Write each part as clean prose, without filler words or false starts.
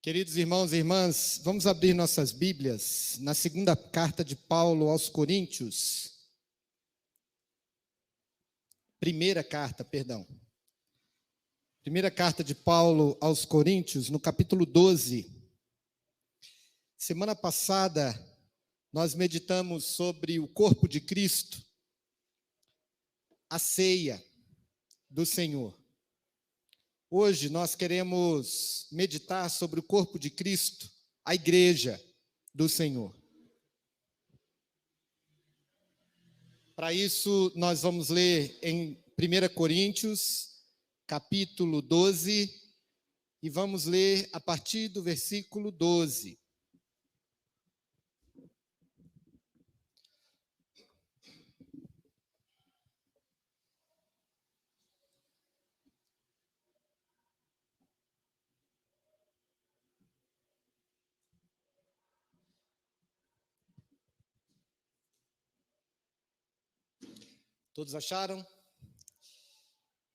Queridos irmãos e irmãs, vamos abrir nossas Bíblias na segunda carta de Paulo aos Coríntios. Primeira carta de Paulo aos Coríntios, no capítulo 12. Semana passada, nós meditamos sobre o corpo de Cristo, a ceia do Senhor. Hoje nós queremos meditar sobre o corpo de Cristo, a igreja do Senhor. Para isso, nós vamos ler em 1 Coríntios, capítulo 12, e vamos ler a partir do versículo 12. Todos acharam?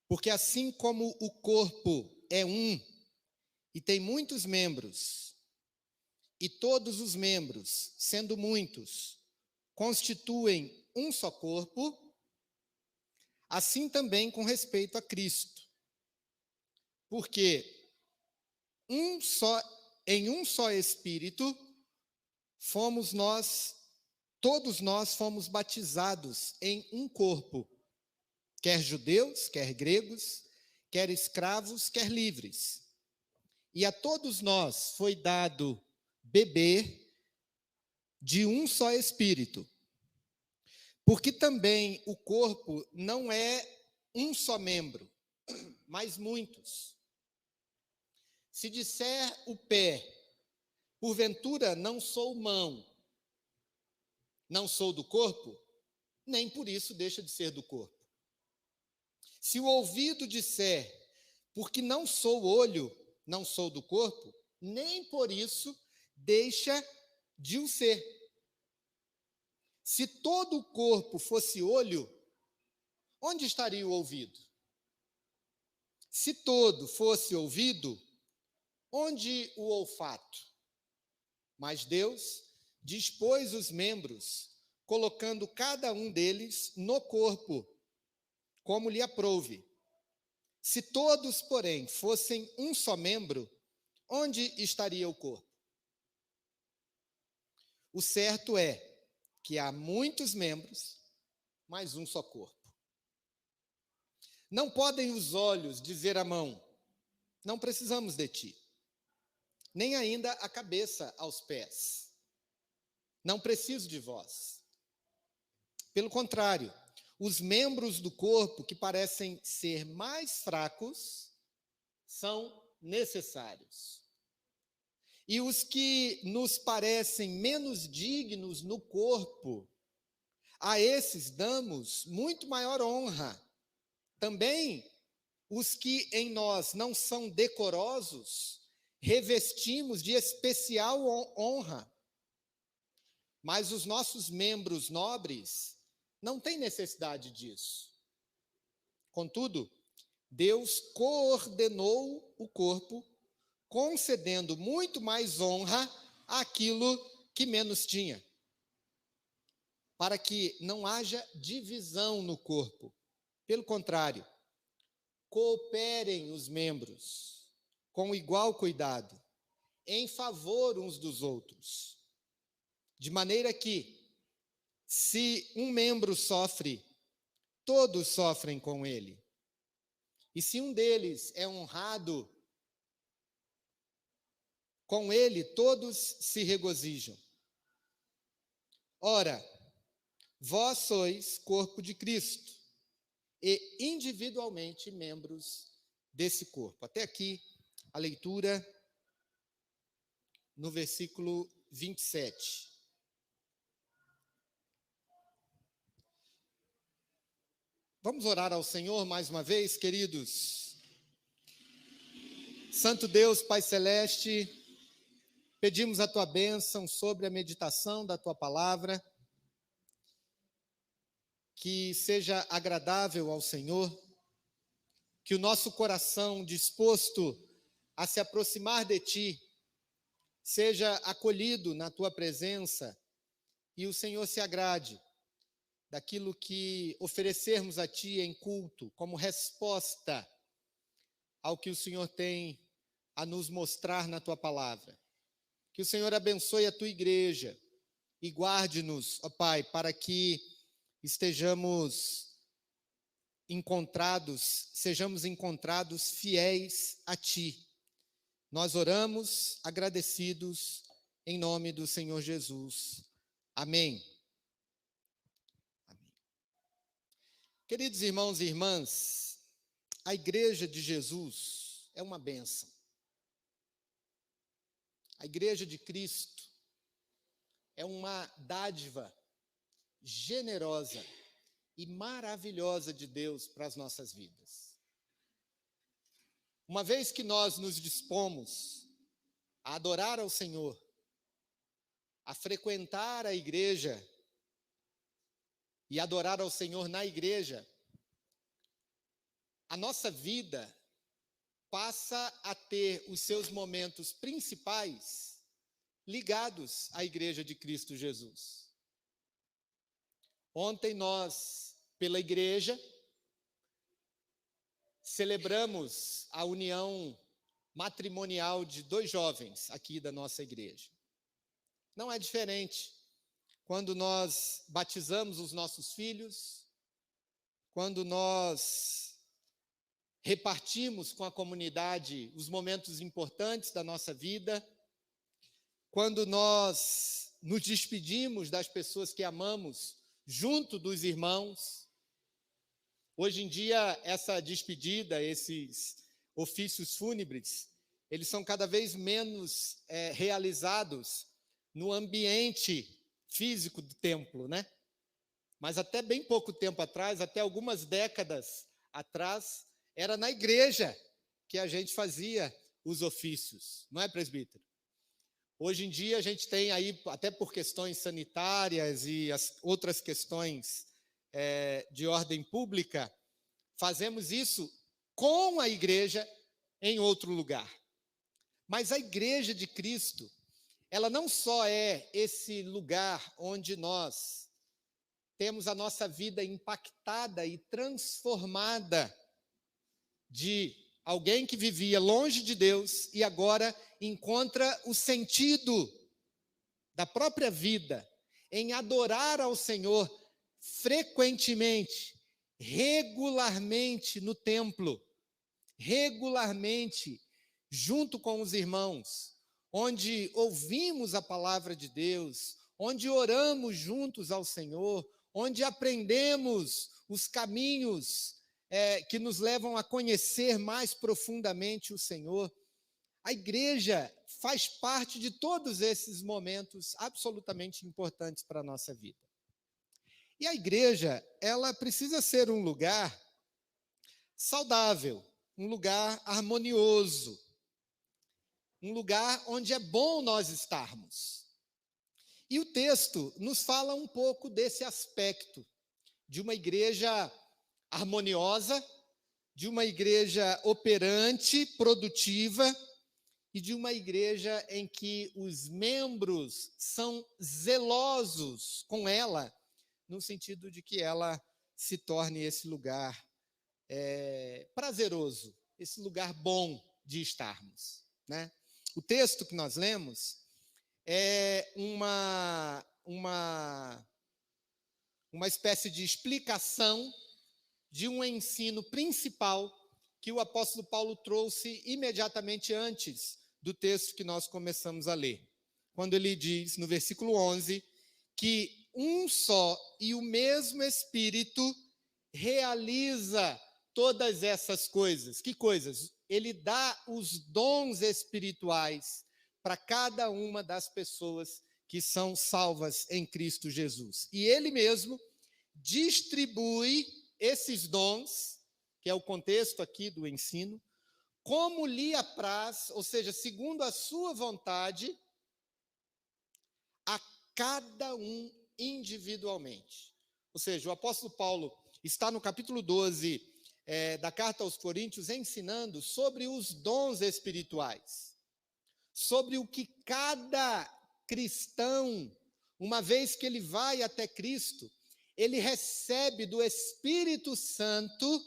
Porque assim como o corpo é um e tem muitos membros, e todos os membros, sendo muitos, constituem um só corpo, assim também com respeito a Cristo. Porque em um só Espírito todos nós fomos batizados em um corpo, quer judeus, quer gregos, quer escravos, quer livres. E a todos nós foi dado beber de um só Espírito. Porque também o corpo não é um só membro, mas muitos. Se disser o pé, porventura não sou mão, não sou do corpo, nem por isso deixa de ser do corpo. Se o ouvido disser, porque não sou olho, não sou do corpo, nem por isso deixa de o ser. Se todo o corpo fosse olho, onde estaria o ouvido? Se todo fosse ouvido, onde o olfato? Mas Deus dispôs os membros, colocando cada um deles no corpo, como lhe aprouve. Se todos, porém, fossem um só membro, onde estaria o corpo? O certo é que há muitos membros, mas um só corpo. Não podem os olhos dizer à mão, não precisamos de ti, nem ainda a cabeça aos pés, não preciso de vós. Pelo contrário, os membros do corpo que parecem ser mais fracos são necessários. E os que nos parecem menos dignos no corpo, a esses damos muito maior honra. Também os que em nós não são decorosos, revestimos de especial honra. Mas os nossos membros nobres não têm necessidade disso. Contudo, Deus coordenou o corpo, concedendo muito mais honra àquilo que menos tinha, para que não haja divisão no corpo. Pelo contrário, cooperem os membros com igual cuidado, em favor uns dos outros. De maneira que, se um membro sofre, todos sofrem com ele. E se um deles é honrado, com ele todos se regozijam. Ora, vós sois corpo de Cristo, e individualmente membros desse corpo. Até aqui a leitura no versículo 27. Vamos orar ao Senhor mais uma vez, queridos. Santo Deus, Pai Celeste, pedimos a Tua bênção sobre a meditação da Tua palavra, que seja agradável ao Senhor, que o nosso coração disposto a se aproximar de Ti seja acolhido na tua presença e o Senhor se agrade daquilo que oferecermos a ti em culto, como resposta ao que o Senhor tem a nos mostrar na tua palavra. Que o Senhor abençoe a tua igreja e guarde-nos, ó Pai, para que sejamos encontrados fiéis a ti. Nós oramos agradecidos em nome do Senhor Jesus. Amém. Amém. Queridos irmãos e irmãs, a igreja de Jesus é uma bênção. A igreja de Cristo é uma dádiva generosa e maravilhosa de Deus para as nossas vidas. Uma vez que nós nos dispomos a adorar ao Senhor, a frequentar a igreja e adorar ao Senhor na igreja, a nossa vida passa a ter os seus momentos principais ligados à igreja de Cristo Jesus. Ontem nós, pela igreja, celebramos a união matrimonial de 2 jovens aqui da nossa igreja. Não é diferente quando nós batizamos os nossos filhos, quando nós repartimos com a comunidade os momentos importantes da nossa vida, quando nós nos despedimos das pessoas que amamos junto dos irmãos. Hoje em dia, essa despedida, esses ofícios fúnebres, eles são cada vez menos realizados no ambiente físico do templo, né? Mas até bem pouco tempo atrás, até algumas décadas atrás, era na igreja que a gente fazia os ofícios, não é, presbítero? Hoje em dia a gente tem aí, até por questões sanitárias e as outras questões de ordem pública, fazemos isso com a igreja em outro lugar. Mas a igreja de Cristo, ela não só é esse lugar onde nós temos a nossa vida impactada e transformada de alguém que vivia longe de Deus e agora encontra o sentido da própria vida em adorar ao Senhor frequentemente, regularmente no templo, regularmente junto com os irmãos, onde ouvimos a palavra de Deus, onde oramos juntos ao Senhor, onde aprendemos os caminhos que nos levam a conhecer mais profundamente o Senhor. A igreja faz parte de todos esses momentos absolutamente importantes para a nossa vida. E a igreja, ela precisa ser um lugar saudável, um lugar harmonioso, um lugar onde é bom nós estarmos. E o texto nos fala um pouco desse aspecto, de uma igreja harmoniosa, de uma igreja operante, produtiva, e de uma igreja em que os membros são zelosos com ela, no sentido de que ela se torne esse lugar prazeroso, esse lugar bom de estarmos, né? O texto que nós lemos é uma espécie de explicação de um ensino principal que o apóstolo Paulo trouxe imediatamente antes do texto que nós começamos a ler. Quando ele diz, no versículo 11, que um só e o mesmo Espírito realiza todas essas coisas. Que coisas? Ele dá os dons espirituais para cada uma das pessoas que são salvas em Cristo Jesus. E ele mesmo distribui esses dons, que é o contexto aqui do ensino, como lhe apraz, ou seja, segundo a sua vontade, a cada um individualmente. Ou seja, o apóstolo Paulo está no capítulo 12 da carta aos Coríntios ensinando sobre os dons espirituais, sobre o que cada cristão, uma vez que ele vai até Cristo, ele recebe do Espírito Santo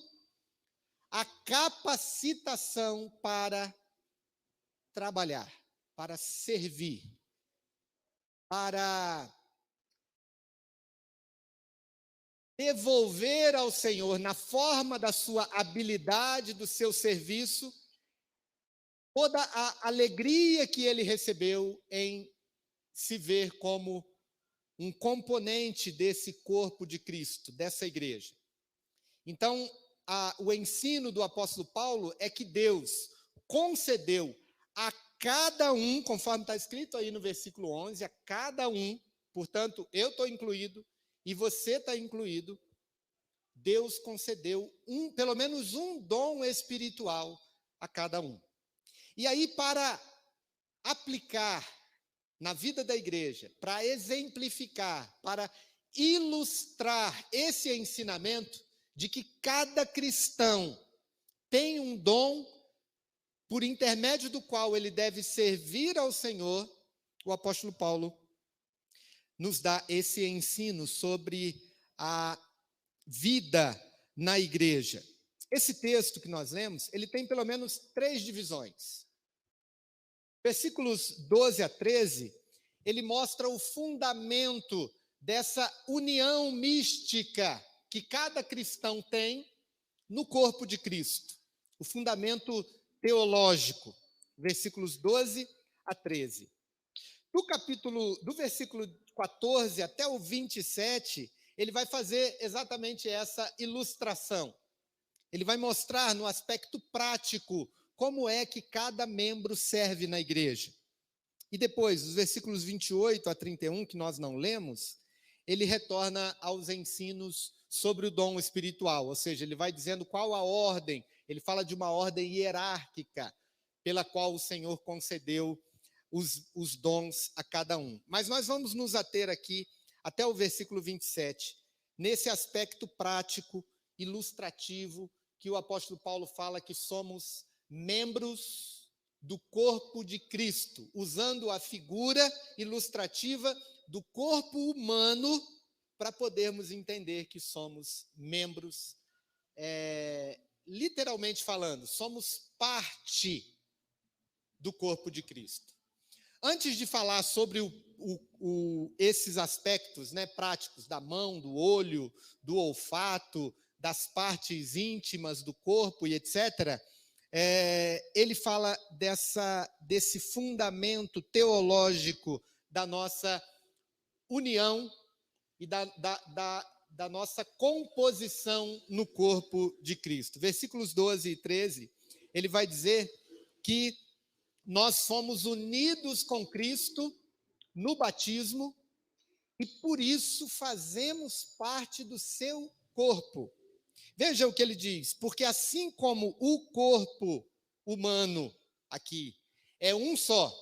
a capacitação para trabalhar, para servir, para devolver ao Senhor, na forma da sua habilidade, do seu serviço, toda a alegria que ele recebeu em se ver como um componente desse corpo de Cristo, dessa igreja. Então, o ensino do apóstolo Paulo é que Deus concedeu a cada um, conforme está escrito aí no versículo 11, a cada um, portanto, eu estou incluído e você está incluído, Deus concedeu pelo menos um dom espiritual a cada um. E aí, para aplicar na vida da igreja, para exemplificar, para ilustrar esse ensinamento de que cada cristão tem um dom por intermédio do qual ele deve servir ao Senhor, o apóstolo Paulo nos dá esse ensino sobre a vida na igreja. Esse texto que nós lemos, ele tem pelo menos 3 divisões. Versículos 12 a 13, ele mostra o fundamento dessa união mística que cada cristão tem no corpo de Cristo. O fundamento teológico, versículos 12 a 13. Do versículo 14 até o 27, ele vai fazer exatamente essa ilustração. Ele vai mostrar no aspecto prático como é que cada membro serve na igreja. E depois, os versículos 28 a 31, que nós não lemos, ele retorna aos ensinos sobre o dom espiritual, ou seja, ele vai dizendo qual a ordem, ele fala de uma ordem hierárquica pela qual o Senhor concedeu os dons a cada um. Mas nós vamos nos ater aqui até o versículo 27, nesse aspecto prático, ilustrativo, que o apóstolo Paulo fala que somos membros do corpo de Cristo, usando a figura ilustrativa do corpo humano para podermos entender que somos membros, literalmente falando, somos parte do corpo de Cristo. Antes de falar sobre esses aspectos, né, práticos da mão, do olho, do olfato, das partes íntimas do corpo e etc., ele fala desse fundamento teológico da nossa união e da nossa composição no corpo de Cristo. Versículos 12 e 13, ele vai dizer que nós fomos unidos com Cristo no batismo e por isso fazemos parte do seu corpo. Veja o que ele diz, porque assim como o corpo humano aqui é um só,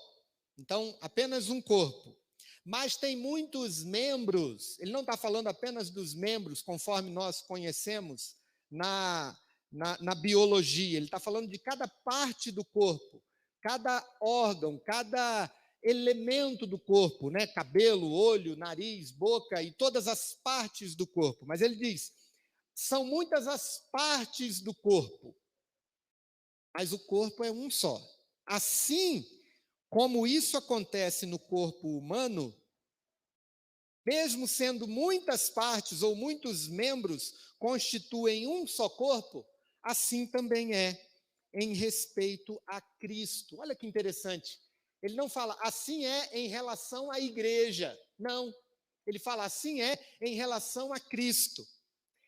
então apenas um corpo, mas tem muitos membros, ele não está falando apenas dos membros, conforme nós conhecemos na biologia, ele está falando de cada parte do corpo, cada órgão, cada elemento do corpo, né? Cabelo, olho, nariz, boca e todas as partes do corpo. Mas ele diz, são muitas as partes do corpo, mas o corpo é um só. Assim como isso acontece no corpo humano, mesmo sendo muitas partes ou muitos membros constituem um só corpo, assim também é em respeito a Cristo. Olha que interessante. Ele não fala assim é em relação à igreja. Não. Ele fala assim é em relação a Cristo.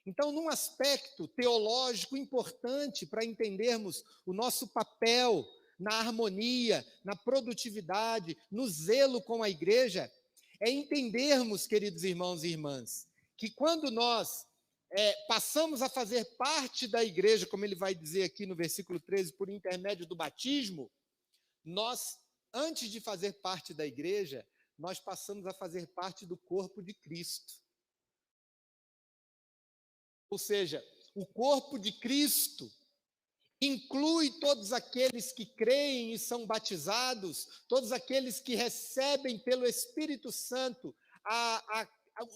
Então, num aspecto teológico importante para entendermos o nosso papel na harmonia, na produtividade, no zelo com a igreja, é entendermos, queridos irmãos e irmãs, que quando nós passamos a fazer parte da igreja, como ele vai dizer aqui no versículo 13, por intermédio do batismo, nós, antes de fazer parte da igreja, nós passamos a fazer parte do corpo de Cristo. Ou seja, o corpo de Cristo inclui todos aqueles que creem e são batizados, todos aqueles que recebem pelo Espírito Santo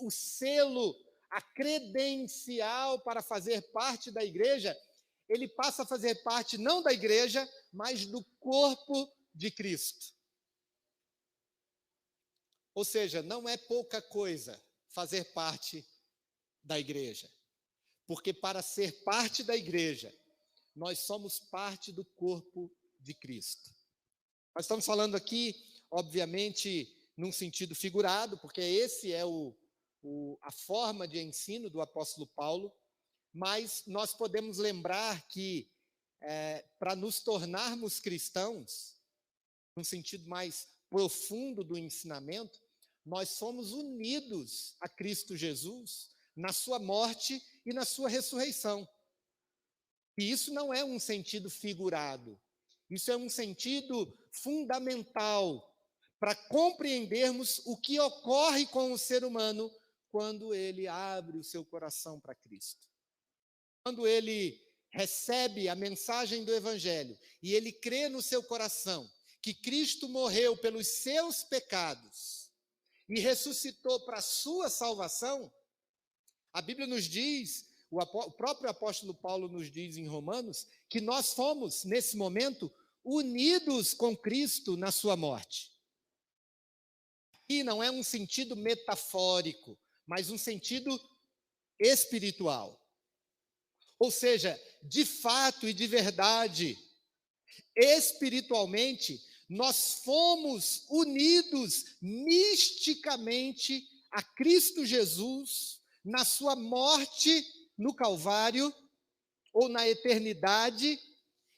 o selo, a credencial para fazer parte da igreja. Ele passa a fazer parte não da igreja, mas do corpo de Cristo. Ou seja, não é pouca coisa fazer parte da igreja, porque para ser parte da igreja, nós somos parte do corpo de Cristo. Nós estamos falando aqui, obviamente, num sentido figurado, porque esse é a forma de ensino do apóstolo Paulo, mas nós podemos lembrar que, para nos tornarmos cristãos, num sentido mais profundo do ensinamento, nós somos unidos a Cristo Jesus na sua morte e na sua ressurreição. E isso não é um sentido figurado, isso é um sentido fundamental para compreendermos o que ocorre com o ser humano quando ele abre o seu coração para Cristo. Quando ele recebe a mensagem do Evangelho e ele crê no seu coração que Cristo morreu pelos seus pecados e ressuscitou para a sua salvação, a Bíblia nos diz, o próprio apóstolo Paulo nos diz em Romanos, que nós fomos, nesse momento, unidos com Cristo na sua morte. E não é um sentido metafórico, mas um sentido espiritual. Ou seja, de fato e de verdade, espiritualmente, nós fomos unidos misticamente a Cristo Jesus na sua morte no Calvário, ou na eternidade,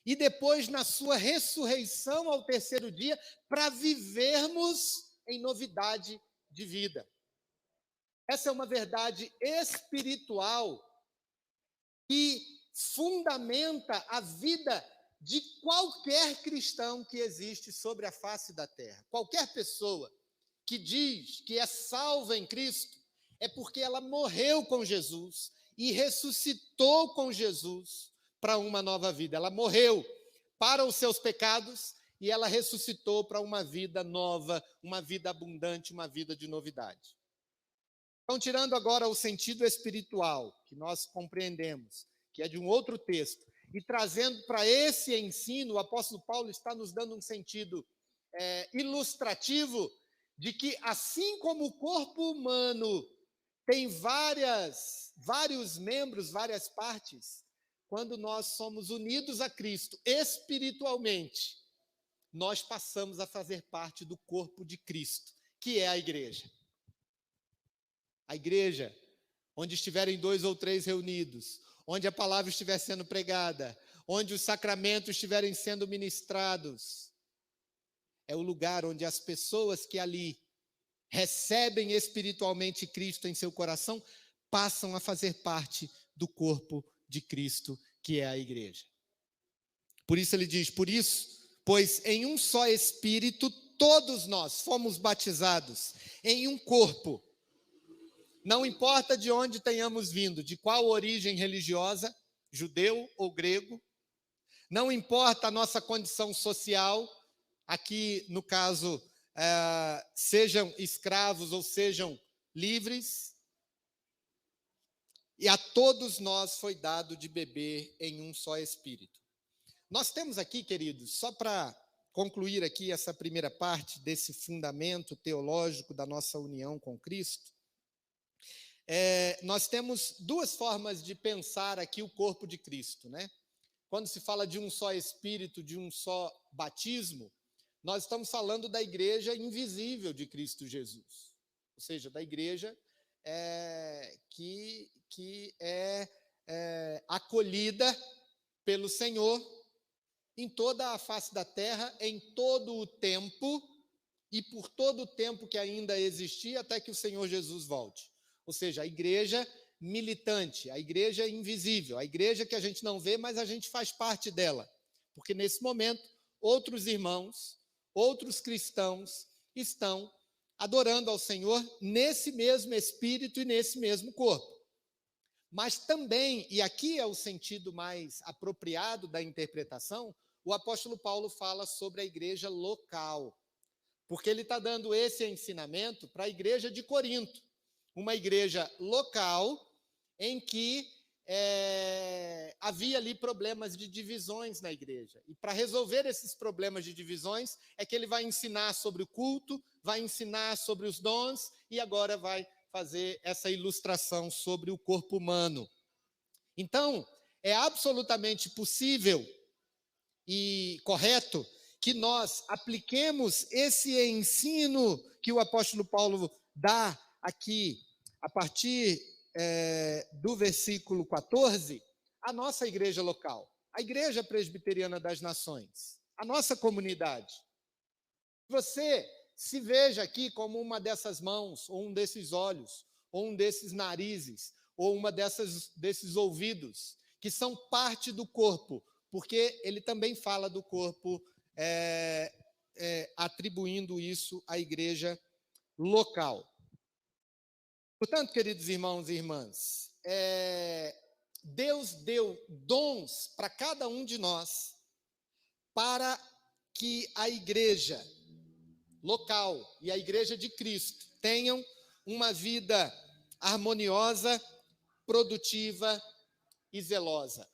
e depois na sua ressurreição ao terceiro dia, para vivermos em novidade de vida. Essa é uma verdade espiritual que fundamenta a vida de qualquer cristão que existe sobre a face da terra. Qualquer pessoa que diz que é salva em Cristo, é porque ela morreu com Jesus e ressuscitou com Jesus para uma nova vida. Ela morreu para os seus pecados e ela ressuscitou para uma vida nova, uma vida abundante, uma vida de novidade. Então, tirando agora o sentido espiritual, que nós compreendemos, que é de um outro texto, e trazendo para esse ensino, o apóstolo Paulo está nos dando um sentido ilustrativo de que, assim como o corpo humano tem vários membros, várias partes, quando nós somos unidos a Cristo espiritualmente, nós passamos a fazer parte do corpo de Cristo, que é a igreja. A igreja, onde estiverem 2 ou 3 reunidos, onde a palavra estiver sendo pregada, onde os sacramentos estiverem sendo ministrados, é o lugar onde as pessoas que ali recebem espiritualmente Cristo em seu coração, passam a fazer parte do corpo de Cristo, que é a igreja. Por isso ele diz, pois em um só Espírito, todos nós fomos batizados em um corpo. Não importa de onde tenhamos vindo, de qual origem religiosa, judeu ou grego, não importa a nossa condição social, aqui no caso, sejam escravos ou sejam livres, e a todos nós foi dado de beber em um só Espírito. Nós temos aqui, queridos, só para concluir aqui essa primeira parte desse fundamento teológico da nossa união com Cristo, nós temos 2 formas de pensar aqui o corpo de Cristo, né? Quando se fala de um só Espírito, de um só batismo, nós estamos falando da igreja invisível de Cristo Jesus, ou seja, da igreja que é acolhida pelo Senhor em toda a face da terra, em todo o tempo, e por todo o tempo que ainda existia, até que o Senhor Jesus volte. Ou seja, a igreja militante, a igreja invisível, a igreja que a gente não vê, mas a gente faz parte dela. Porque nesse momento, outros irmãos, outros cristãos estão adorando ao Senhor nesse mesmo espírito e nesse mesmo corpo. Mas também, e aqui é o sentido mais apropriado da interpretação, o apóstolo Paulo fala sobre a igreja local, porque ele está dando esse ensinamento para a igreja de Corinto, uma igreja local em que havia ali problemas de divisões na igreja. E para resolver esses problemas de divisões é que ele vai ensinar sobre o culto, vai ensinar sobre os dons e agora vai fazer essa ilustração sobre o corpo humano. Então, é absolutamente possível e correto que nós apliquemos esse ensino que o apóstolo Paulo dá aqui, a partir do versículo 14, à nossa igreja local, a Igreja Presbiteriana das Nações, a nossa comunidade. Você se veja aqui como uma dessas mãos, ou um desses olhos, ou um desses narizes, ou uma desses ouvidos, que são parte do corpo, porque ele também fala do corpo, atribuindo isso à igreja local. Portanto, queridos irmãos e irmãs, Deus deu dons para cada um de nós, para que a igreja local e a igreja de Cristo tenham uma vida harmoniosa, produtiva e zelosa.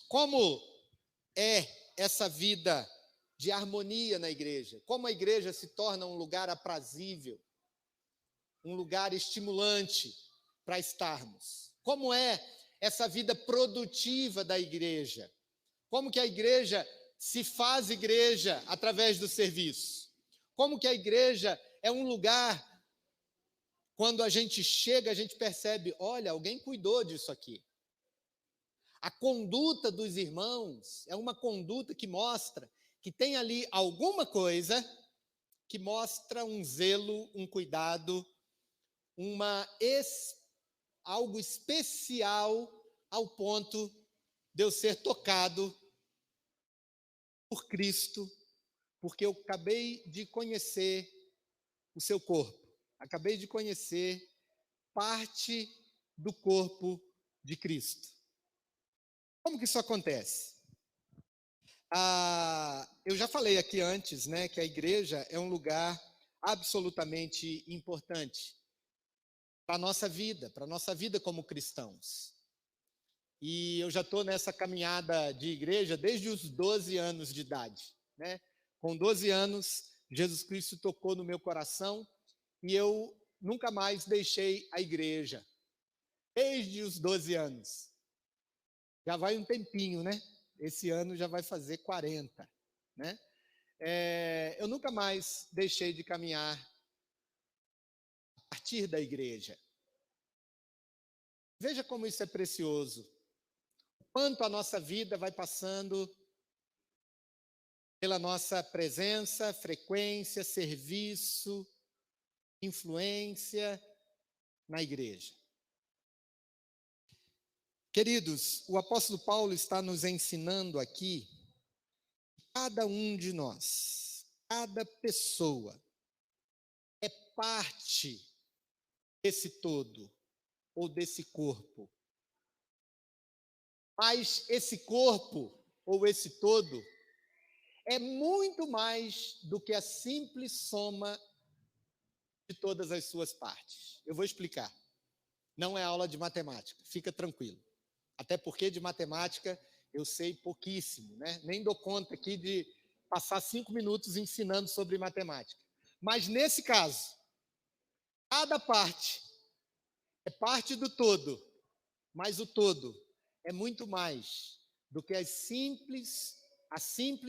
Como é essa vida de harmonia na igreja? Como a igreja se torna um lugar aprazível, um lugar estimulante para estarmos? Como é essa vida produtiva da igreja? Como que a igreja se faz igreja através do serviço? Como que a igreja é um lugar, quando a gente chega, a gente percebe, olha, alguém cuidou disso aqui. A conduta dos irmãos é uma conduta que mostra que tem ali alguma coisa que mostra um zelo, um cuidado, algo especial ao ponto de eu ser tocado por Cristo, porque eu acabei de conhecer o seu corpo, acabei de conhecer parte do corpo de Cristo. Como que isso acontece? Eu já falei aqui antes, né, que a igreja é um lugar absolutamente importante para a nossa vida como cristãos. E eu já estou nessa caminhada de igreja desde os 12 anos de idade, né? Com 12 anos, Jesus Cristo tocou no meu coração e eu nunca mais deixei a igreja, desde os 12 anos. Já vai um tempinho, né? Esse ano já vai fazer 40, né? Eu nunca mais deixei de caminhar a partir da igreja. Veja como isso é precioso. Quanto a nossa vida vai passando pela nossa presença, frequência, serviço, influência na igreja. Queridos, o apóstolo Paulo está nos ensinando aqui, cada um de nós, cada pessoa, é parte desse todo, ou desse corpo. Mas esse corpo, ou esse todo, é muito mais do que a simples soma de todas as suas partes. Eu vou explicar. Não é aula de matemática, fica tranquilo. Até porque de matemática eu sei pouquíssimo, né? Nem dou conta aqui de passar 5 minutos ensinando sobre matemática. Mas nesse caso, cada parte é parte do todo, mas o todo é muito mais do que a simples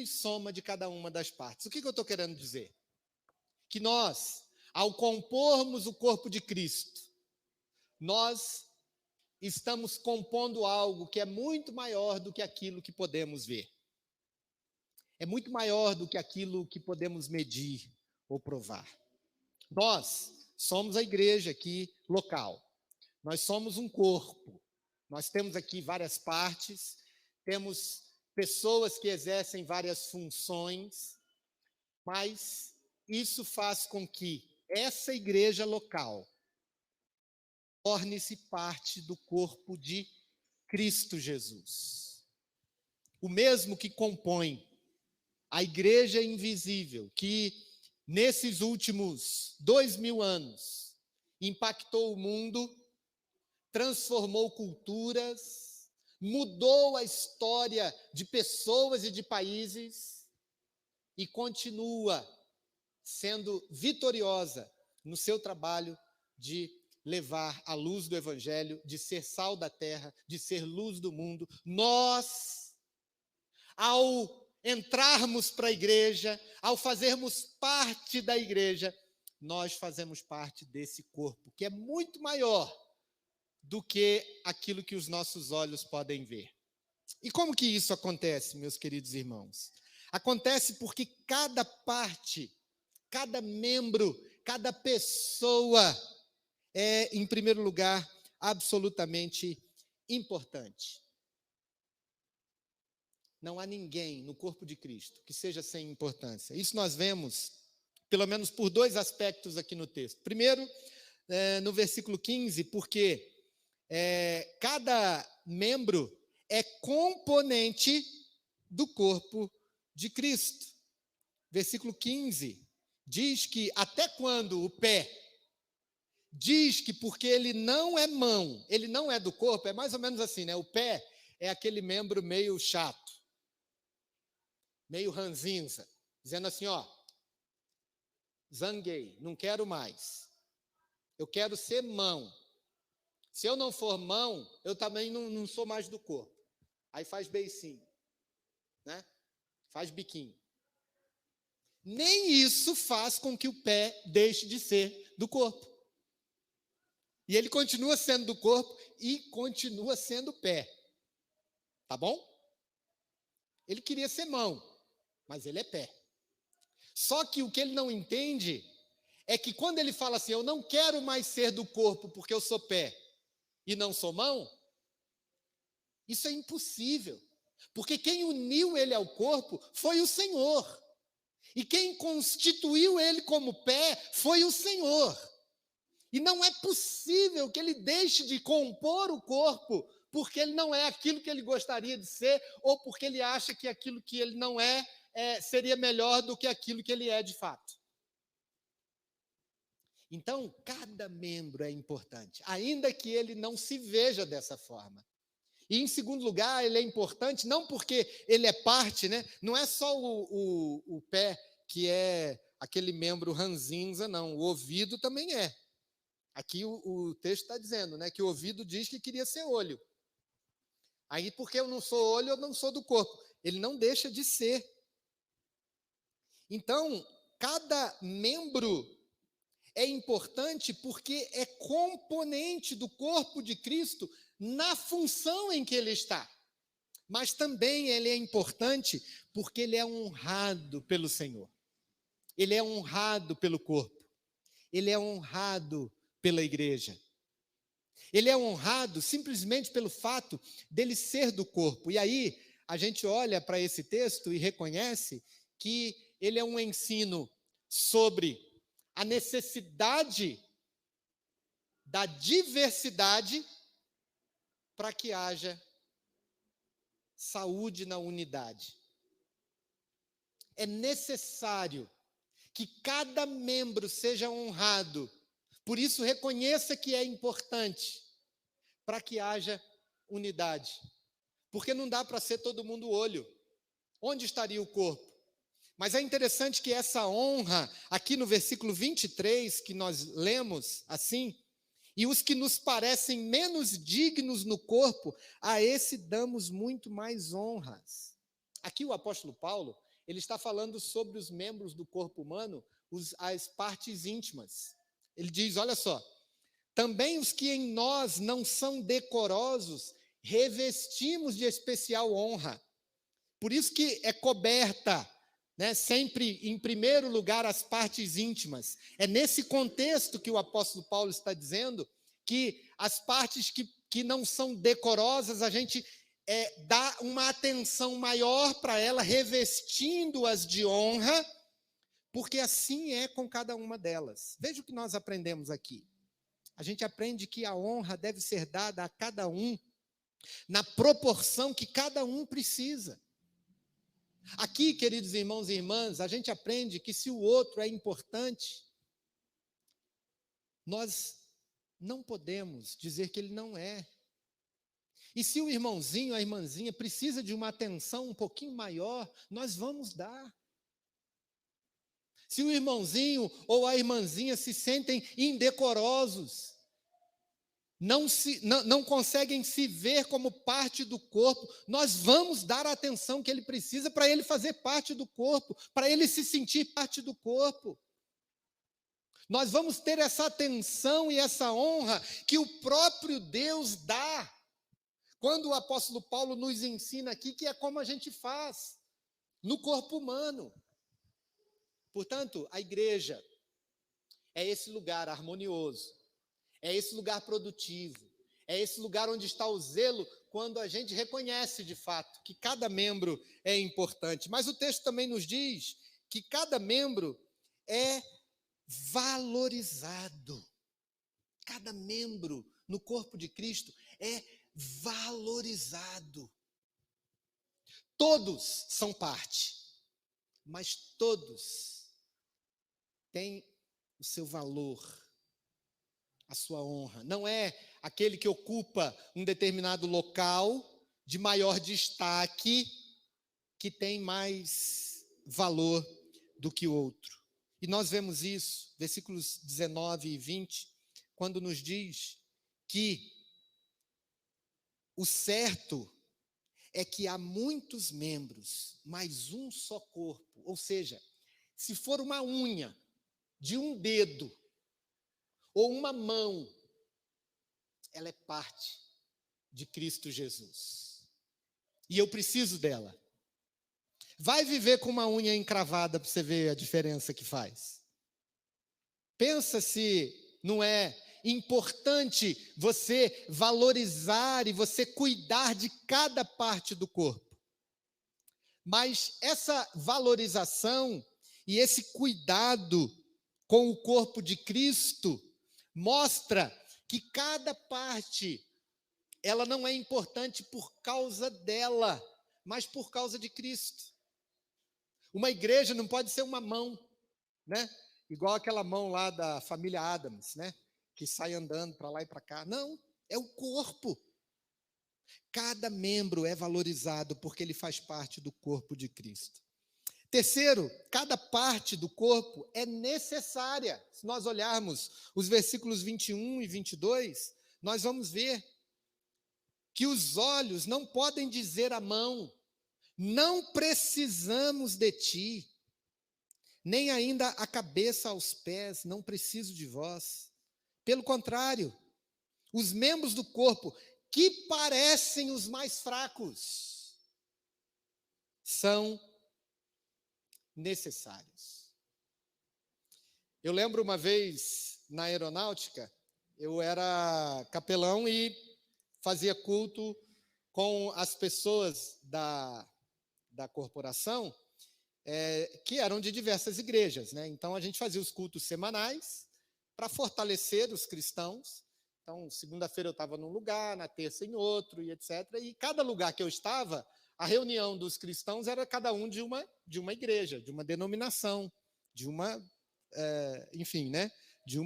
soma de cada uma das partes. O que eu estou querendo dizer? Que nós, ao compormos o corpo de Cristo, nós estamos compondo algo que é muito maior do que aquilo que podemos ver. É muito maior do que aquilo que podemos medir ou provar. Nós somos a igreja aqui local. Nós somos um corpo. Nós temos aqui várias partes, temos pessoas que exercem várias funções, mas isso faz com que essa igreja local torne-se parte do corpo de Cristo Jesus. O mesmo que compõe a igreja invisível, que nesses últimos 2000 anos impactou o mundo, transformou culturas, mudou a história de pessoas e de países e continua sendo vitoriosa no seu trabalho de levar a luz do Evangelho, de ser sal da terra, de ser luz do mundo. Nós, ao entrarmos para a igreja, ao fazermos parte da igreja, nós fazemos parte desse corpo, que é muito maior do que aquilo que os nossos olhos podem ver. E como que isso acontece, meus queridos irmãos? Acontece porque cada parte, cada membro, cada pessoa é, em primeiro lugar, absolutamente importante. Não há ninguém no corpo de Cristo que seja sem importância. Isso nós vemos, pelo menos por dois aspectos aqui no texto. Primeiro, no versículo 15, porque cada membro é componente do corpo de Cristo. Versículo 15 diz que até quando o pé diz que porque ele não é mão, ele não é do corpo, é mais ou menos assim, né? O pé é aquele membro meio chato, meio ranzinza, dizendo assim, ó, zanguei, não quero mais, eu quero ser mão. Se eu não for mão, eu também não sou mais do corpo. Aí faz beicinho, né? Faz biquinho. Nem isso faz com que o pé deixe de ser do corpo. E ele continua sendo do corpo e continua sendo pé. Tá bom? Ele queria ser mão, mas ele é pé. Só que o que ele não entende é que quando ele fala assim, eu não quero mais ser do corpo porque eu sou pé e não sou mão, isso é impossível. Porque quem uniu ele ao corpo foi o Senhor. E quem constituiu ele como pé foi o Senhor. E não é possível que ele deixe de compor o corpo porque ele não é aquilo que ele gostaria de ser ou porque ele acha que aquilo que ele não é, seria melhor do que aquilo que ele é de fato. Então, cada membro é importante, ainda que ele não se veja dessa forma. E, em segundo lugar, ele é importante não porque ele é parte, né? Não é só o pé que é aquele membro ranzinza, não. O ouvido também é. Aqui o texto está dizendo, né, que o ouvido diz que queria ser olho. Aí, porque eu não sou olho, eu não sou do corpo. Ele não deixa de ser. Então, cada membro é importante porque é componente do corpo de Cristo na função em que ele está. Mas também ele é importante porque ele é honrado pelo Senhor. Ele é honrado pelo corpo. Ele é honrado pela igreja. Ele é honrado simplesmente pelo fato dele ser do corpo. E aí, a gente olha para esse texto e reconhece que ele é um ensino sobre a necessidade da diversidade para que haja saúde na unidade. É necessário que cada membro seja honrado. Por isso, reconheça que é importante para que haja unidade. Porque não dá para ser todo mundo olho. Onde estaria o corpo? Mas é interessante que essa honra, aqui no versículo 23, que nós lemos assim, e os que nos parecem menos dignos no corpo, a esse damos muito mais honras. Aqui o apóstolo Paulo, ele está falando sobre os membros do corpo humano, as partes íntimas. Ele diz, olha só, também os que em nós não são decorosos, revestimos de especial honra. Por isso que é coberta, né, sempre em primeiro lugar as partes íntimas. É nesse contexto que o apóstolo Paulo está dizendo que as partes que não são decorosas, a gente dá uma atenção maior para ela, revestindo-as de honra, porque assim é com cada uma delas. Veja o que nós aprendemos aqui. A gente aprende que a honra deve ser dada a cada um na proporção que cada um precisa. Aqui, queridos irmãos e irmãs, a gente aprende que se o outro é importante, nós não podemos dizer que ele não é. E se o irmãozinho, a irmãzinha precisa de uma atenção um pouquinho maior, nós vamos dar. Se o irmãozinho ou a irmãzinha se sentem indecorosos, não conseguem se ver como parte do corpo, nós vamos dar a atenção que ele precisa para ele fazer parte do corpo, para ele se sentir parte do corpo. Nós vamos ter essa atenção e essa honra que o próprio Deus dá. Quando o apóstolo Paulo nos ensina aqui que é como a gente faz no corpo humano. Portanto, a igreja é esse lugar harmonioso, é esse lugar produtivo, é esse lugar onde está o zelo quando a gente reconhece de fato que cada membro é importante. Mas o texto também nos diz que cada membro é valorizado. Cada membro no corpo de Cristo é valorizado. Todos são parte, mas todos têm o seu valor, a sua honra. Não é aquele que ocupa um determinado local de maior destaque que tem mais valor do que o outro. E nós vemos isso, versículos 19 e 20, quando nos diz que o certo é que há muitos membros, mas um só corpo. Ou seja, se for uma unha de um dedo ou uma mão, ela é parte de Cristo Jesus. E eu preciso dela. Vai viver com uma unha encravada para você ver a diferença que faz. Pensa se não é importante você valorizar e você cuidar de cada parte do corpo. Mas essa valorização e esse cuidado com o corpo de Cristo mostra que cada parte, ela não é importante por causa dela, mas por causa de Cristo. Uma igreja não pode ser uma mão, né? Igual aquela mão lá da família Adams, né? Que sai andando para lá e para cá. Não, é o corpo. Cada membro é valorizado porque ele faz parte do corpo de Cristo. Terceiro, cada parte do corpo é necessária. Se nós olharmos os versículos 21 e 22, nós vamos ver que os olhos não podem dizer à mão: não precisamos de ti, nem ainda a cabeça aos pés, não preciso de vós. Pelo contrário, os membros do corpo que parecem os mais fracos são necessários. Eu lembro uma vez na aeronáutica, eu era capelão e fazia culto com as pessoas da corporação, que eram de diversas igrejas, né? Então a gente fazia os cultos semanais para fortalecer os cristãos. Então, segunda-feira eu estava num lugar, na terça em outro, e etc. E cada lugar que eu estava, a reunião dos cristãos era cada um de uma igreja, de uma denominação, de uma, enfim, né? De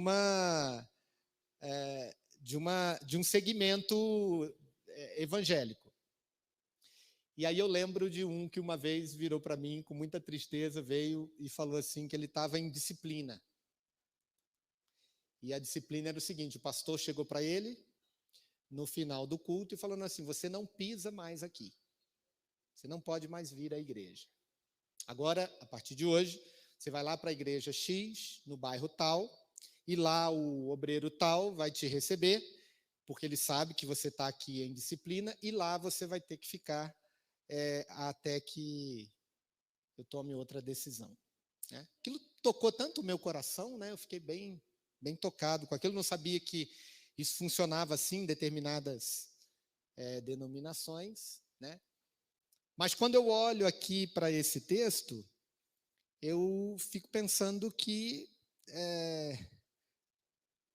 um segmento evangélico. E aí eu lembro de um que uma vez virou para mim com muita tristeza, veio e falou assim que ele estava em disciplina. E a disciplina era o seguinte: o pastor chegou para ele no final do culto e falando assim: você não pisa mais aqui. Você não pode mais vir à igreja. Agora, a partir de hoje, você vai lá para a igreja X, no bairro tal, e lá o obreiro tal vai te receber, porque ele sabe que você está aqui em disciplina, e lá você vai ter que ficar até que eu tome outra decisão. Né? Aquilo tocou tanto o meu coração, né? Eu fiquei bem tocado com aquilo, não sabia que isso funcionava assim em determinadas denominações, né? Mas quando eu olho aqui para esse texto, eu fico pensando que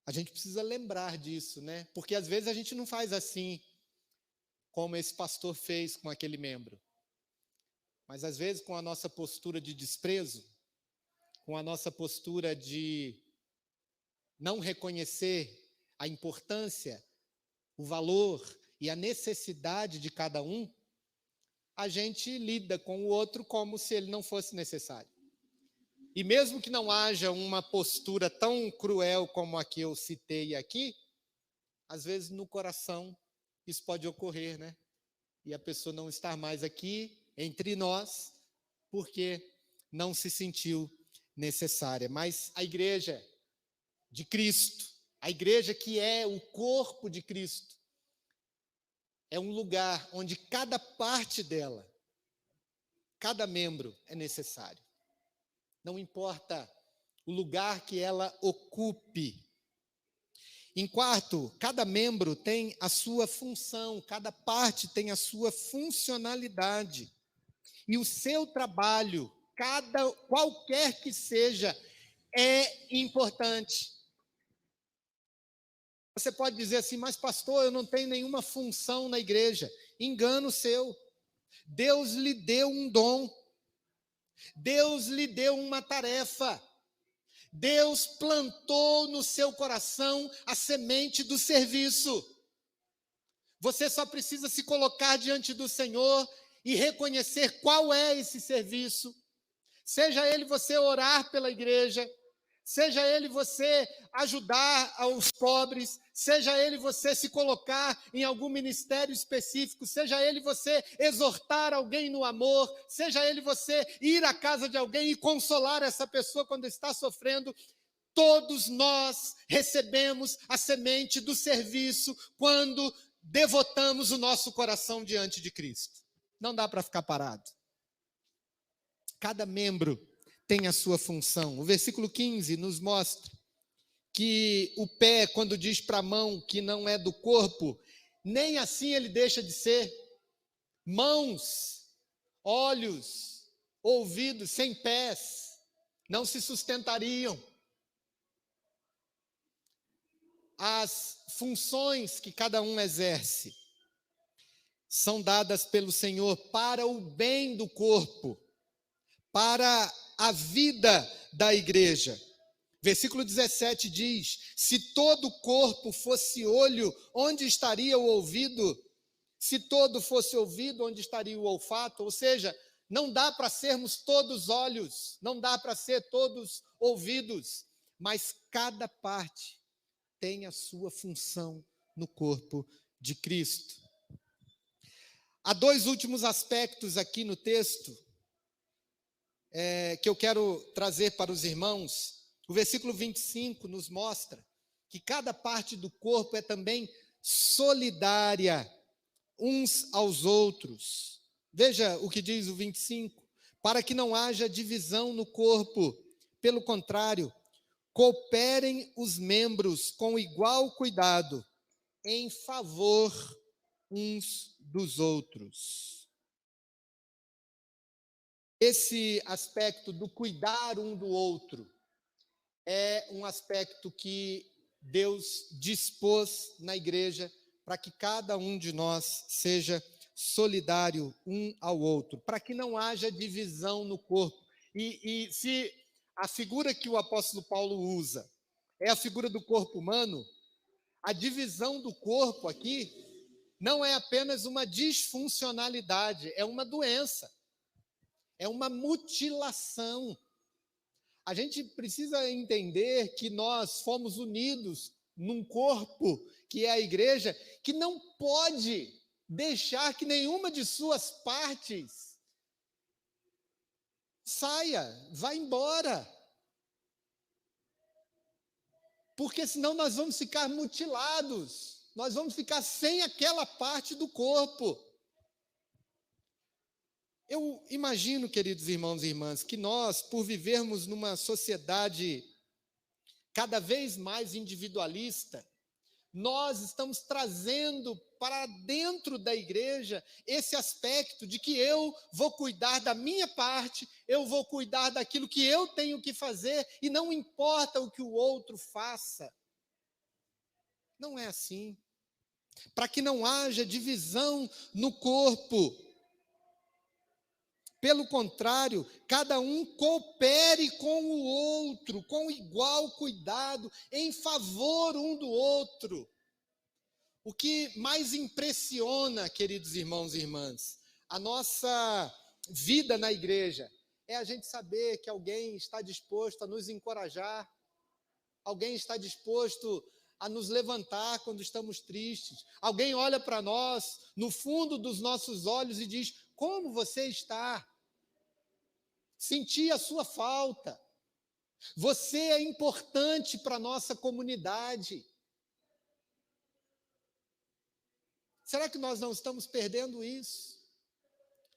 A gente precisa lembrar disso, né? Porque às vezes a gente não faz assim, como esse pastor fez com aquele membro. Mas às vezes com a nossa postura de desprezo, com a nossa postura de não reconhecer a importância, o valor e a necessidade de cada um, a gente lida com o outro como se ele não fosse necessário. E mesmo que não haja uma postura tão cruel como a que eu citei aqui, às vezes no coração isso pode ocorrer, né? E a pessoa não estar mais aqui entre nós, porque não se sentiu necessária. Mas a igreja de Cristo, a igreja que é o corpo de Cristo, é um lugar onde cada parte dela, cada membro é necessário. Não importa o lugar que ela ocupe. Em quarto, cada membro tem a sua função, cada parte tem a sua funcionalidade. E o seu trabalho, qualquer que seja, é importante. Você pode dizer assim, mas pastor, eu não tenho nenhuma função na igreja. Engano seu. Deus lhe deu um dom. Deus lhe deu uma tarefa. Deus plantou no seu coração a semente do serviço. Você só precisa se colocar diante do Senhor e reconhecer qual é esse serviço. Seja ele você orar pela igreja, seja ele você ajudar aos pobres, seja ele você se colocar em algum ministério específico, seja ele você exortar alguém no amor, seja ele você ir à casa de alguém e consolar essa pessoa quando está sofrendo. Todos nós recebemos a semente do serviço quando devotamos o nosso coração diante de Cristo. Não dá para ficar parado. Cada membro tem a sua função. O versículo 15 nos mostra que o pé, quando diz para a mão que não é do corpo, nem assim ele deixa de ser. Mãos, olhos, ouvidos, sem pés, não se sustentariam. As funções que cada um exerce são dadas pelo Senhor para o bem do corpo, para a vida da igreja. Versículo 17 diz: se todo o corpo fosse olho, onde estaria o ouvido? Se todo fosse ouvido, onde estaria o olfato? Ou seja, não dá para sermos todos olhos, não dá para ser todos ouvidos, mas cada parte tem a sua função no corpo de Cristo. Há dois últimos aspectos aqui no texto que eu quero trazer para os irmãos. O versículo 25 nos mostra que cada parte do corpo é também solidária uns aos outros. Veja o que diz o 25. Para que não haja divisão no corpo, pelo contrário, cooperem os membros com igual cuidado em favor uns dos outros. Esse aspecto do cuidar um do outro é um aspecto que Deus dispôs na igreja para que cada um de nós seja solidário um ao outro, para que não haja divisão no corpo. E se a figura que o apóstolo Paulo usa é a figura do corpo humano, a divisão do corpo aqui não é apenas uma disfuncionalidade, é uma doença, é uma mutilação. A gente precisa entender que nós fomos unidos num corpo, que é a igreja, que não pode deixar que nenhuma de suas partes saia, vá embora. Porque senão nós vamos ficar mutilados, nós vamos ficar sem aquela parte do corpo. Eu imagino, queridos irmãos e irmãs, que nós, por vivermos numa sociedade cada vez mais individualista, nós estamos trazendo para dentro da igreja esse aspecto de que eu vou cuidar da minha parte, eu vou cuidar daquilo que eu tenho que fazer, e não importa o que o outro faça. Não é assim. Para que não haja divisão no corpo. Pelo contrário, cada um coopere com o outro, com igual cuidado, em favor um do outro. O que mais impressiona, queridos irmãos e irmãs, a nossa vida na igreja, é a gente saber que alguém está disposto a nos encorajar, alguém está disposto a nos levantar quando estamos tristes, alguém olha para nós, no fundo dos nossos olhos e diz: como você está? Senti a sua falta. Você é importante para a nossa comunidade. Será que nós não estamos perdendo isso?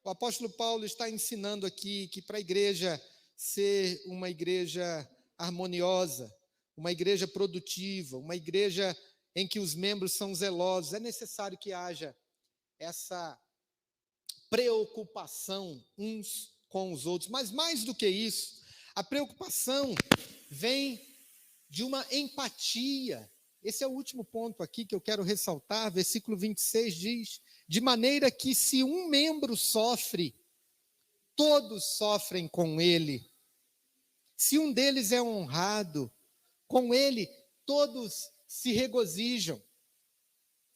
O apóstolo Paulo está ensinando aqui que para a igreja ser uma igreja harmoniosa, uma igreja produtiva, uma igreja em que os membros são zelosos, é necessário que haja essa preocupação uns com os outros. Mas mais do que isso, a preocupação vem de uma empatia. Esse é o último ponto aqui que eu quero ressaltar. Versículo 26 diz: de maneira que se um membro sofre, todos sofrem com ele. Se um deles é honrado, com ele todos se regozijam.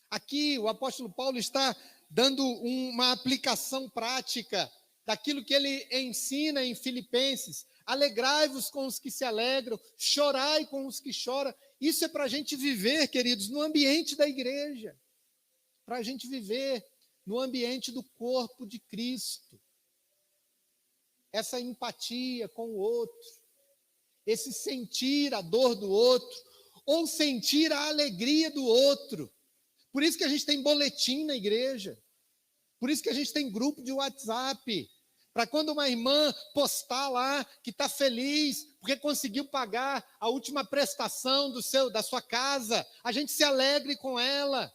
Aqui o apóstolo Paulo está dando uma aplicação prática daquilo que ele ensina em Filipenses. Alegrai-vos com os que se alegram, chorai com os que choram. Isso é para a gente viver, queridos, no ambiente da igreja, para a gente viver no ambiente do corpo de Cristo. Essa empatia com o outro, esse sentir a dor do outro, ou sentir a alegria do outro. Por isso que a gente tem boletim na igreja, por isso que a gente tem grupo de WhatsApp, para quando uma irmã postar lá que está feliz porque conseguiu pagar a última prestação da sua casa, a gente se alegre com ela.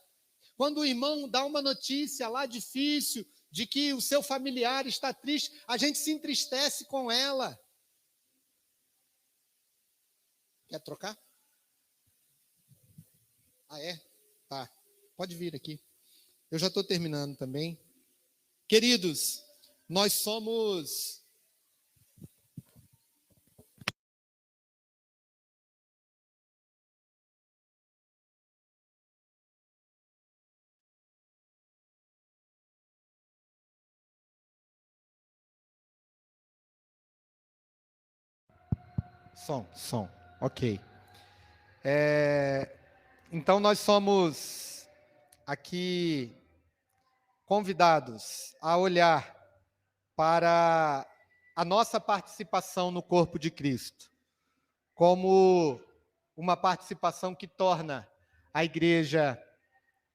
Quando o irmão dá uma notícia lá difícil de que o seu familiar está triste, a gente se entristece com ela. Quer trocar? Ah, é? Tá. Pode vir aqui. Eu já estou terminando também. Queridos, nós somos... Som. Ok. Então, nós somos aqui convidados a olhar para a nossa participação no corpo de Cristo, como uma participação que torna a igreja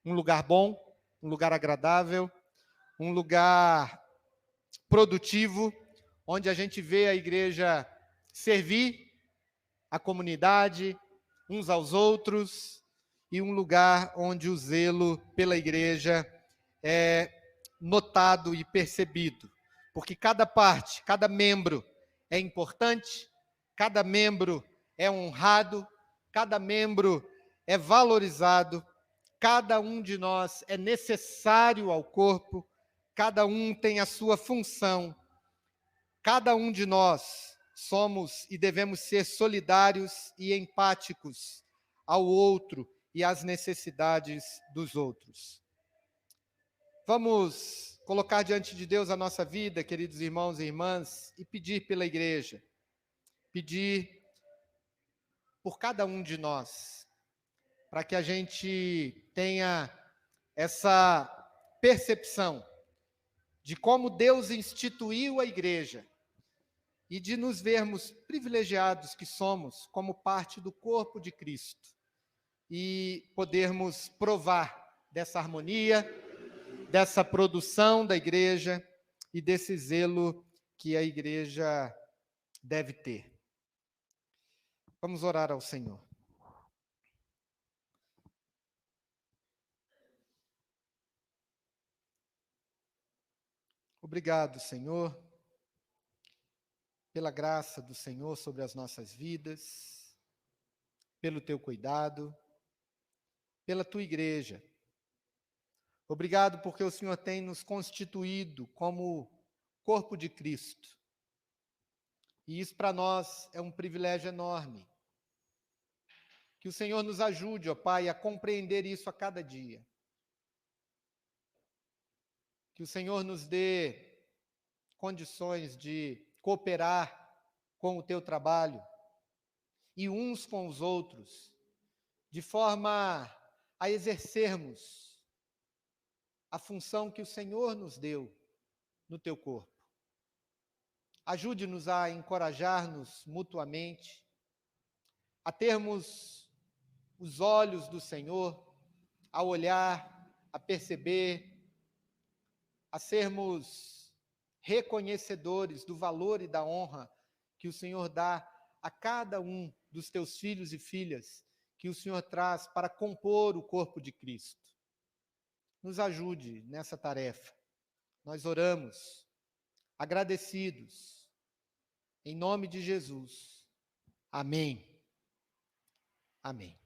um lugar bom, um lugar agradável, um lugar produtivo, onde a gente vê a igreja servir a comunidade, uns aos outros, e um lugar onde o zelo pela igreja é notado e percebido. Porque cada parte, cada membro é importante, cada membro é honrado, cada membro é valorizado, cada um de nós é necessário ao corpo, cada um tem a sua função, cada um de nós somos e devemos ser solidários e empáticos ao outro e às necessidades dos outros. Vamos colocar diante de Deus a nossa vida, queridos irmãos e irmãs, e pedir pela igreja, pedir por cada um de nós, para que a gente tenha essa percepção de como Deus instituiu a igreja e de nos vermos privilegiados que somos como parte do corpo de Cristo e podermos provar dessa harmonia, dessa produção da igreja e desse zelo que a igreja deve ter. Vamos orar ao Senhor. Obrigado, Senhor, pela graça do Senhor sobre as nossas vidas, pelo teu cuidado, pela tua igreja. Obrigado porque o Senhor tem nos constituído como corpo de Cristo. E isso para nós é um privilégio enorme. Que o Senhor nos ajude, ó Pai, a compreender isso a cada dia. Que o Senhor nos dê condições de cooperar com o teu trabalho e uns com os outros, de forma a exercermos a função que o Senhor nos deu no teu corpo. Ajude-nos a encorajar-nos mutuamente, a termos os olhos do Senhor, a olhar, a perceber, a sermos reconhecedores do valor e da honra que o Senhor dá a cada um dos teus filhos e filhas que o Senhor traz para compor o corpo de Cristo. Nos ajude nessa tarefa. Nós oramos, agradecidos, em nome de Jesus. Amém. Amém.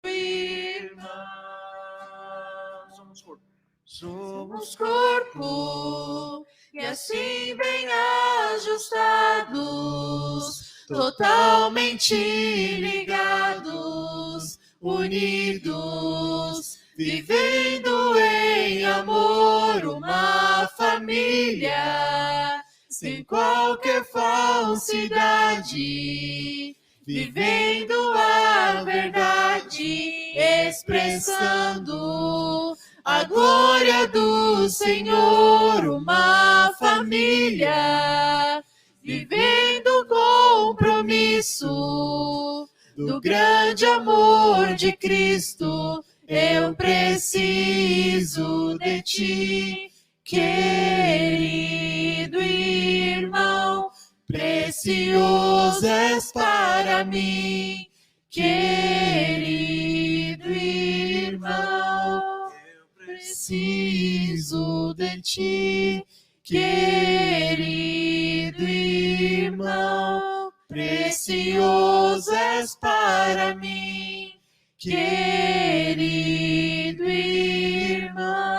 irmão. Somos corpo, e assim bem ajustados, totalmente ligados, unidos, vivendo em amor, uma família, sem qualquer falsidade, vivendo a verdade, expressando a glória do Senhor, uma família, vivendo o compromisso do grande amor de Cristo. Eu preciso de ti, querido irmão, precioso és para mim, querido irmão. Preciso de ti, querido irmão, precioso és para mim, querido irmão.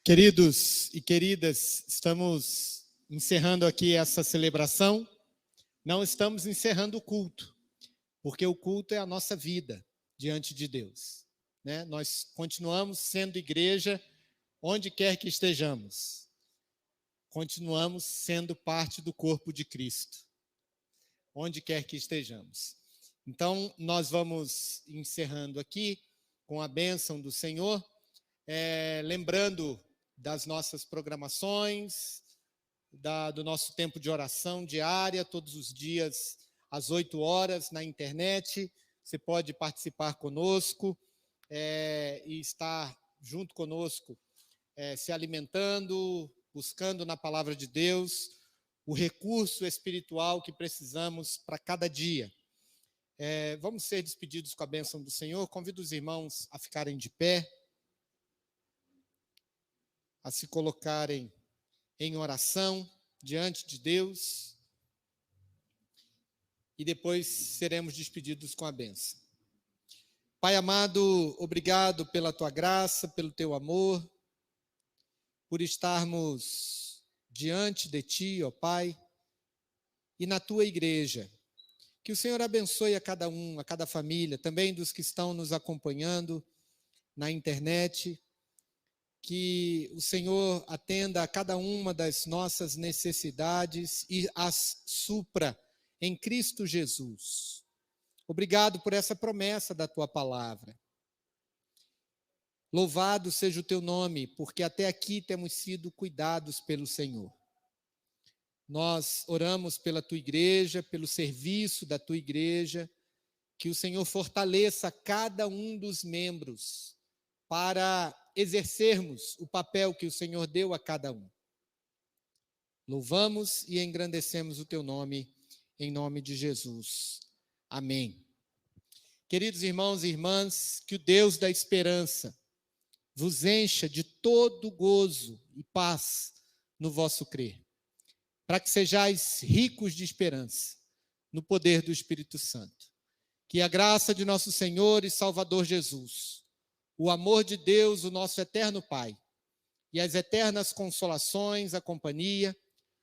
Queridos e queridas, estamos encerrando aqui essa celebração. Não estamos encerrando o culto, porque o culto é a nossa vida diante de Deus, né? Nós continuamos sendo igreja onde quer que estejamos. Continuamos sendo parte do corpo de Cristo, onde quer que estejamos. Então, nós vamos encerrando aqui com a bênção do Senhor, lembrando das nossas programações, do nosso tempo de oração diária, todos os dias, às 8 horas, na internet. Você pode participar conosco e estar junto conosco, se alimentando, buscando na palavra de Deus o recurso espiritual que precisamos para cada dia. Vamos ser despedidos com a bênção do Senhor. Convido os irmãos a ficarem de pé, a se colocarem em oração diante de Deus, e depois seremos despedidos com a bênção. Pai amado, obrigado pela tua graça, pelo teu amor, por estarmos diante de ti, ó Pai, e na tua igreja. Que o Senhor abençoe a cada um, a cada família, também dos que estão nos acompanhando na internet. Que o Senhor atenda a cada uma das nossas necessidades e as supra em Cristo Jesus. Obrigado por essa promessa da tua palavra. Louvado seja o teu nome, porque até aqui temos sido cuidados pelo Senhor. Nós oramos pela tua igreja, pelo serviço da tua igreja, que o Senhor fortaleça cada um dos membros para exercermos o papel que o Senhor deu a cada um. Louvamos e engrandecemos o teu nome, em nome de Jesus. Amém. Queridos irmãos e irmãs, que o Deus da esperança vos encha de todo gozo e paz no vosso crer, para que sejais ricos de esperança no poder do Espírito Santo. Que a graça de nosso Senhor e Salvador Jesus, o amor de Deus, o nosso eterno Pai, e as eternas consolações, a companhia,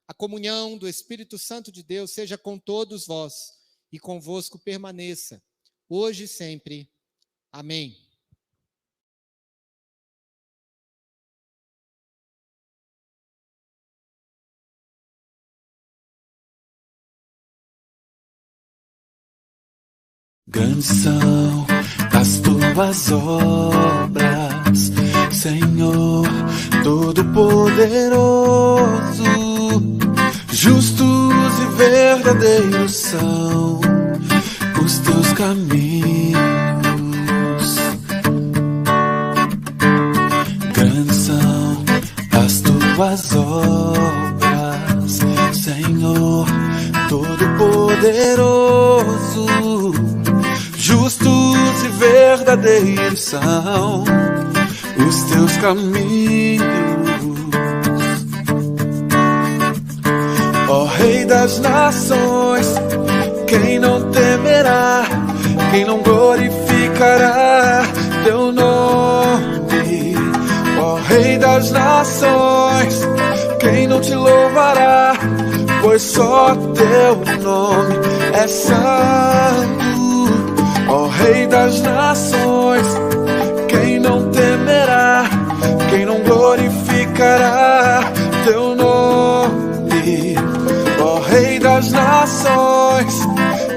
a comunhão do Espírito Santo de Deus seja com todos vós e convosco permaneça, hoje e sempre. Amém. Grandes são as tuas obras, Senhor Todo-Poderoso. Justos e verdadeiros são os teus caminhos. Grandes são as tuas obras, Senhor Todo-Poderoso. e verdadeiros são os teus caminhos. Ó Rei das nações, quem não temerá, quem não glorificará teu nome? Ó Rei das nações, quem não te louvará, pois só teu nome é santo. Ó Rei das nações, quem não temerá, quem não glorificará teu nome? Ó Rei das nações,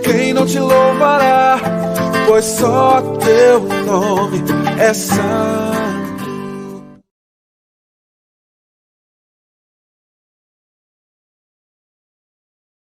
quem não te louvará, pois só teu nome é santo.